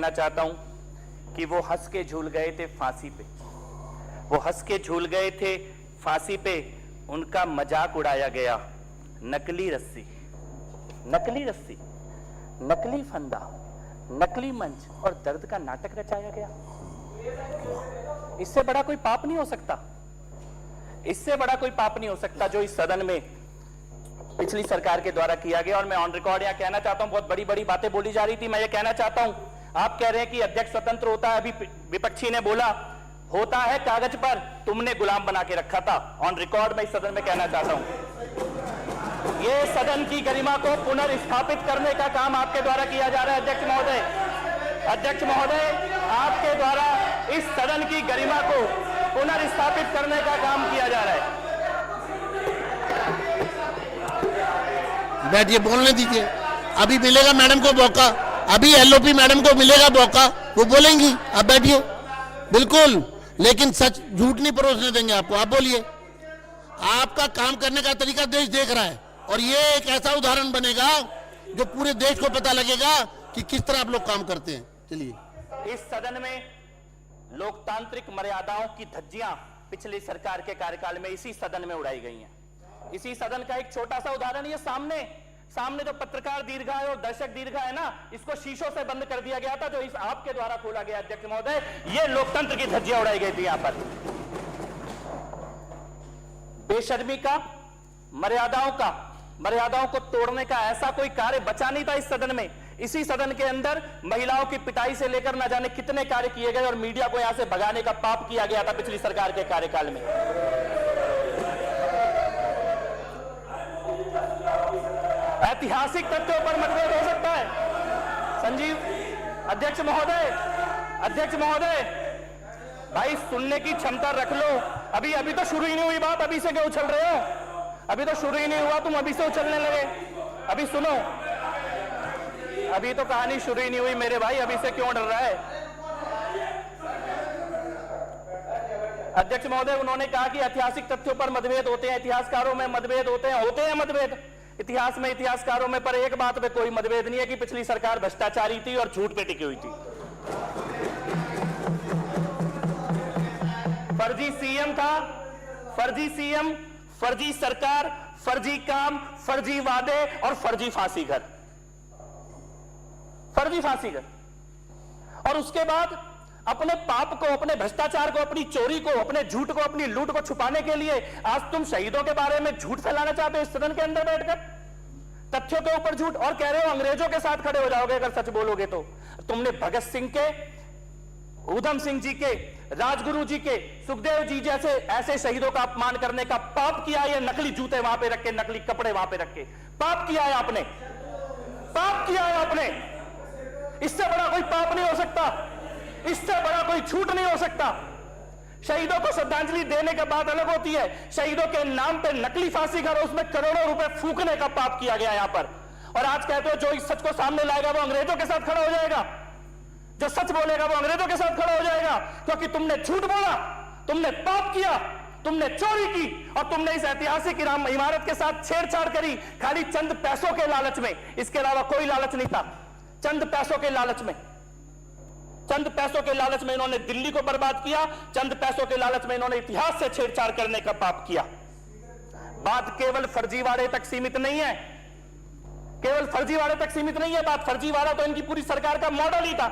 कहना चाहता हूं कि वो हंस के झूल गए थे फांसी पे, वो हंस के झूल गए थे फांसी पे, उनका मजाक उड़ाया गया। नकली रस्सी, नकली रस्सी, नकली फंदा, नकली मंच और दर्द का नाटक रचाया गया। इससे बड़ा कोई पाप नहीं हो सकता, इससे बड़ा कोई पाप नहीं हो सकता जो इस सदन में पिछली सरकार के द्वारा किया गया। और मैं ऑन रिकॉर्ड यहां कहना चाहता हूं, बहुत बड़ी बड़ी बातें बोली जा रही थी, मैं ये कहना चाहता हूं, आप कह रहे हैं कि अध्यक्ष स्वतंत्र होता है, अभी विपक्षी ने बोला होता है कागज पर, तुमने गुलाम बना के रखा था। ऑन रिकॉर्ड मैं इस सदन में कहना चाहता हूं, यह सदन की गरिमा को पुनर्स्थापित करने का काम आपके द्वारा किया जा रहा है। अध्यक्ष महोदय, अध्यक्ष महोदय, आपके द्वारा इस सदन की गरिमा को पुनर्स्थापित करने का काम किया जा रहा है। बैठिए, बोलने दीजिए, अभी मिलेगा मैडम को मौका, अभी एलओपी मैडम को मिलेगा मौका, वो बोलेंगी। आप बैठिए, बिल्कुल, लेकिन सच झूठ नहीं परोसने देंगे आपको। आप बोलिए, आपका काम करने का तरीका देश देख रहा है और ये एक ऐसा उदाहरण बनेगा जो पूरे देश को पता लगेगा कि किस तरह आप लोग काम करते हैं। चलिए, इस सदन में लोकतांत्रिक मर्यादाओं की धज्जियां पिछली सरकार के कार्यकाल में इसी सदन में उड़ाई गई हैं। इसी सदन का एक छोटा सा उदाहरण, ये सामने जो पत्रकार दीर्घा है और दर्शक दीर्घा है ना, इसको शीशों से बंद कर दिया गया था, जो इस आपके द्वारा खोला गया। अध्यक्ष महोदय, ये लोकतंत्र की धज्जियां उड़ाई गई थी यहां पर। बेशर्मी का, मर्यादाओं को तोड़ने का ऐसा कोई कार्य बचा नहीं था इस सदन में। इसी सदन के अंदर महिलाओं की पिटाई से लेकर न जाने कितने कार्य किए गए और मीडिया को यहां से भगाने का पाप किया गया था पिछली सरकार के कार्यकाल में। ऐतिहासिक तथ्यों पर मतभेद हो सकता है। संजीव, अध्यक्ष महोदय, भाई सुनने की क्षमता रख लो। अभी तो शुरू ही नहीं हुई बात, अभी से क्यों उछल रहे हो? अभी तो शुरू ही नहीं हुआ, तुम अभी से उछलने लगे। अभी सुनो, अभी तो कहानी शुरू ही नहीं हुई मेरे भाई, अभी से क्यों डर रहा है? अध्यक्ष महोदय, उन्होंने कहा कि ऐतिहासिक तथ्यों पर मतभेद होते हैं, इतिहासकारों में मतभेद होते हैं मतभेद इतिहास में, इतिहासकारों में, पर एक बात पे कोई मतभेद नहीं है कि पिछली सरकार भ्रष्टाचारी थी और झूठ पे टिकी हुई थी। फर्जी सीएम था, फर्जी सीएम, फर्जी सरकार, फर्जी काम, फर्जी वादे और फर्जी फांसी घर, फर्जी फांसी घर। और उसके बाद अपने पाप को, अपने भ्रष्टाचार को, अपनी चोरी को, अपने झूठ को, अपनी लूट को छुपाने के लिए आज तुम शहीदों के बारे में झूठ फैलाना चाहते हो इस सदन के अंदर बैठकर, तथ्यों के ऊपर झूठ, और कह रहे हो अंग्रेजों के साथ खड़े हो जाओगे अगर सच बोलोगे तो। तुमने भगत सिंह के, ऊधम सिंह जी के, राजगुरु जी के, सुखदेव जी जैसे ऐसे शहीदों का अपमान करने का पाप किया है। नकली जूते वहां पे रख के, नकली कपड़े वहां पे रख के पाप किया है आपने, पाप किया है आपने। इससे बड़ा कोई पाप नहीं हो सकता, इससे बड़ा कोई झूठ नहीं हो सकता। शहीदों को श्रद्धांजलि देने के बाद अलग होती है, शहीदों के नाम पे नकली फांसी घर, उसमें करोड़ों रुपए फूकने का पाप किया गया यहां पर। और आज कहते हो जो इस सच को सामने लाएगा वो अंग्रेजों के साथ खड़ा हो जाएगा, जो सच बोलेगा वो अंग्रेजों के साथ खड़ा हो जाएगा, क्योंकि तुमने झूठ बोला, तुमने पाप किया, तुमने चोरी की और तुमने इस ऐतिहासिक इमारत के साथ छेड़छाड़ करी खाली चंद पैसों के लालच में। इसके अलावा कोई लालच नहीं था। चंद पैसों के लालच में, चंद पैसों के लालच में इन्होंने दिल्ली को बर्बाद किया, चंद पैसों के लालच में इन्होंने इतिहास से छेड़छाड़ करने का पाप किया। बात केवल फर्जीवाड़े तक सीमित नहीं है, केवल फर्जीवाड़े तक सीमित नहीं है बात। फर्जीवाड़ा तो इनकी पूरी सरकार का मॉडल ही था,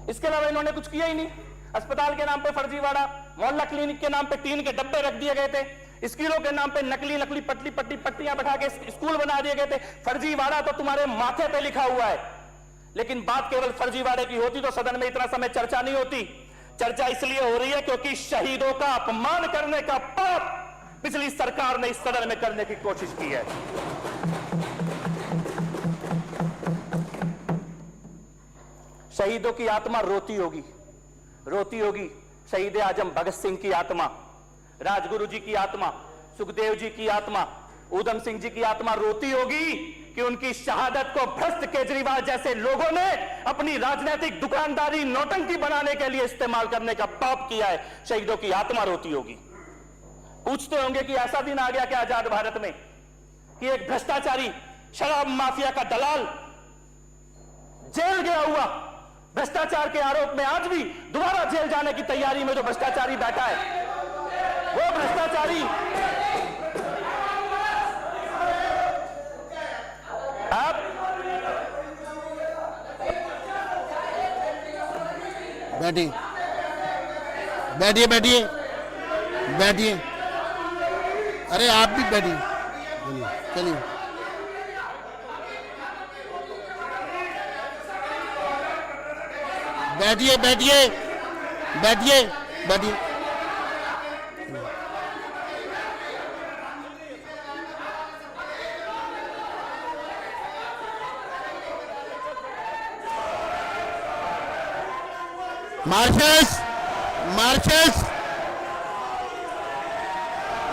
इसके अलावा इन्होंने कुछ किया ही नहीं। अस्पताल के नाम पे फर्जीवाड़ा, मोहल्ला क्लिनिक के नाम पे टीन के डब्बे रख दिए गए थे, स्कूलों के नाम पे नकली पट्टियां बैठा के स्कूल बना दिए गए थे। फर्जीवाड़ा तो तुम्हारे माथे पे लिखा हुआ है, लेकिन बात केवल फर्जीवाड़े की होती तो सदन में इतना समय चर्चा नहीं होती। चर्चा इसलिए हो रही है क्योंकि शहीदों का अपमान करने का पाप पिछली सरकार ने इस सदन में करने की कोशिश की है। शहीदों की आत्मा रोती होगी, रोती होगी। शहीद आजम भगत सिंह की आत्मा, राजगुरु जी की आत्मा, सुखदेव जी की आत्मा, ऊधम सिंह जी की आत्मा रोती होगी कि उनकी शहादत को भ्रष्ट केजरीवाल जैसे लोगों ने अपनी राजनीतिक दुकानदारी, नौटंकी बनाने के लिए इस्तेमाल करने का पाप किया है। शहीदों की आत्मा रोती होगी। पूछते होंगे कि ऐसा दिन आ गया क्या आजाद भारत में कि एक भ्रष्टाचारी, शराब माफिया का दलाल जेल गया हुआ भ्रष्टाचार के आरोप में आज भी दोबारा जेल जाने की तैयारी में जो भ्रष्टाचारी बैठा है, वो भ्रष्टाचारी आप बैठिए बैठिए बैठिए बैठिए, अरे आप भी बैठिए, चलिए बैठिए बैठिए बैठिए बैठिए। मार्शल्स मार्शल्स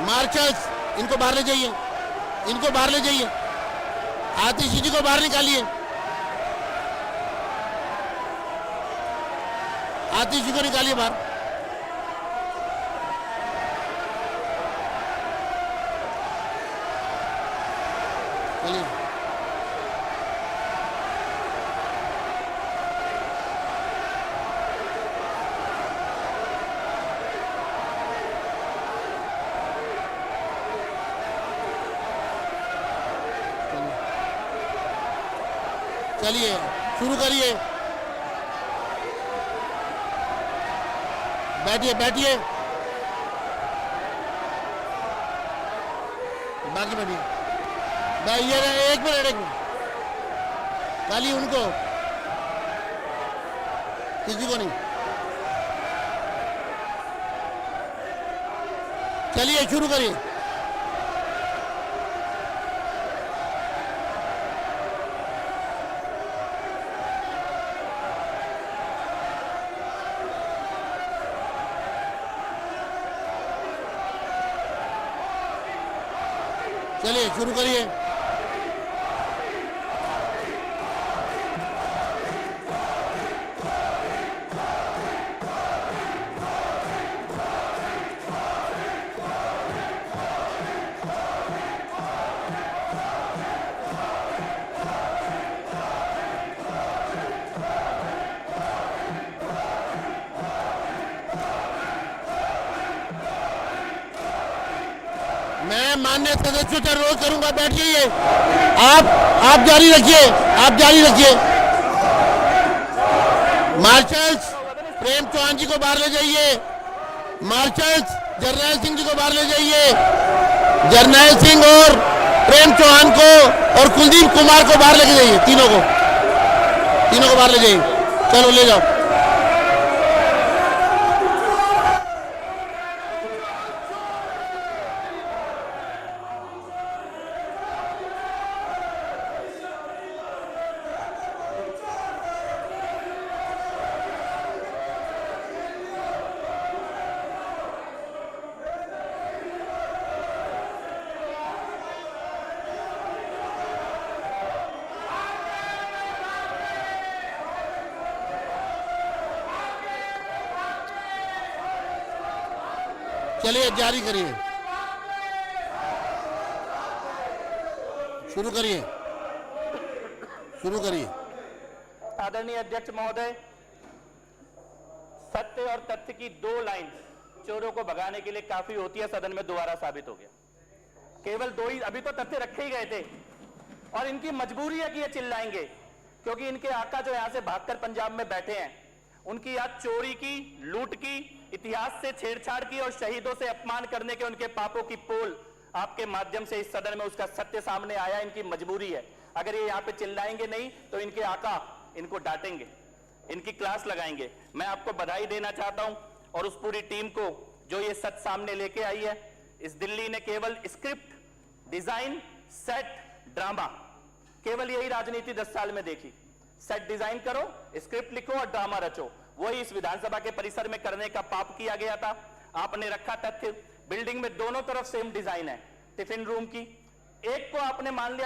मार्शल्स, इनको बाहर ले जाइए, इनको बाहर ले जाइए, आतिशी जी को बाहर निकालिए, आतिशी को निकालिए बाहर। चलिए चलिए शुरू करिए, बैठिए बैठिए, बाकी बैठिए, ये एक मिनट खाली उनको, किसी को नहीं। चलिए शुरू करिए। चलिए शुरू करिए। मैं माननीय सदस्यों से अनुरोध करूंगा, बैठिए, आप जारी रखिए, आप जारी रखिए। मार्शल्स प्रेम चौहान जी को बाहर ले जाइए, मार्शल्स जरनैल सिंह जी को बाहर ले जाइए, जरनैल सिंह और प्रेम चौहान को और कुलदीप कुमार को बाहर लेके जाइए, तीनों को बाहर ले जाइए। चलो ले जाओ। चलिए जारी करिए, शुरू करिए, शुरू करिए। आदरणीय अध्यक्ष महोदय, सत्य और तथ्य की दो लाइन चोरों को भगाने के लिए काफी होती है, सदन में दोबारा साबित हो गया। केवल दो ही, अभी तो तथ्य रखे ही गए थे और इनकी मजबूरी है कि ये चिल्लाएंगे, क्योंकि इनके आका जो यहां से भागकर पंजाब में बैठे हैं, उनकी आज चोरी की, लूट की, इतिहास से छेड़छाड़ की और शहीदों से अपमान करने के उनके पापों की पोल आपके माध्यम से इस सदन में उसका सत्य सामने आया। इनकी मजबूरी है, अगर ये यहाँ पे चिल्लाएंगे नहीं तो इनके आका इनको डांटेंगे, इनकी क्लास लगाएंगे। मैं आपको बधाई देना चाहता हूं और उस पूरी टीम को जो ये सच सामने लेके आई है। इस दिल्ली ने केवल स्क्रिप्ट, डिजाइन, सेट, ड्रामा, केवल यही राजनीति 10 साल में देखी। सेट डिजाइन करो, स्क्रिप्ट लिखो और ड्रामा रचो, वही इस विधानसभा के परिसर में करने का पाप किया गया था। आपने रखा तथ्य, बिल्डिंग में दोनों तरफ सेम डिजाइन है, टिफिन रूम की, एक को आपने मान लिया